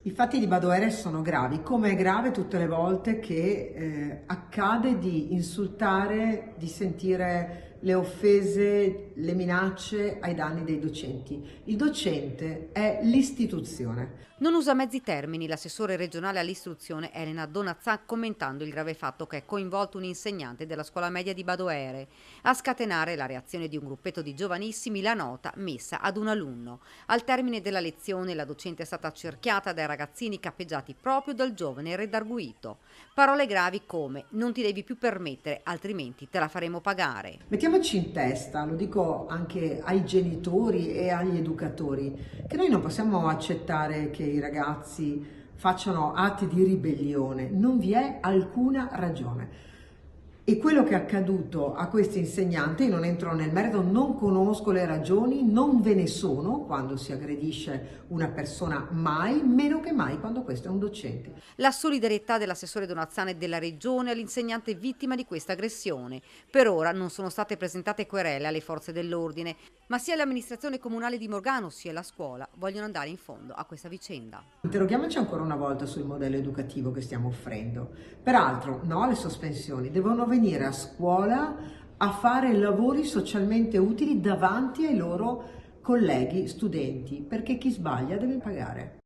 I fatti di Badoere sono gravi, come è grave tutte le volte che accade di insultare, di sentire le offese, le minacce ai danni dei docenti. Il docente è l'istituzione. Non usa mezzi termini l'assessore regionale all'istruzione Elena Donazzà, commentando il grave fatto che è coinvolto un insegnante della scuola media di Badoere. A scatenare la reazione di un gruppetto di giovanissimi la nota messa ad un alunno. Al termine della lezione la docente è stata accerchiata dai ragazzini cappeggiati proprio dal giovane redarguito. Parole gravi come "non ti devi più permettere, altrimenti te la faremo pagare". Mettiamoci in testa, lo dico anche ai genitori e agli educatori, che noi non possiamo accettare che i ragazzi facciano atti di ribellione, non vi è alcuna ragione. E quello che è accaduto a questi insegnanti, io non entro nel merito, non conosco le ragioni, non ve ne sono quando si aggredisce una persona mai, meno che mai quando questo è un docente. La solidarietà dell'assessore Donazzà e della regione all'insegnante vittima di questa aggressione. Per ora non sono state presentate querele alle forze dell'ordine, ma sia l'amministrazione comunale di Morgano sia la scuola vogliono andare in fondo a questa vicenda. Interroghiamoci ancora una volta sul modello educativo che stiamo offrendo. Peraltro, no alle sospensioni, devono venire a scuola a fare lavori socialmente utili davanti ai loro colleghi studenti, perché chi sbaglia deve pagare.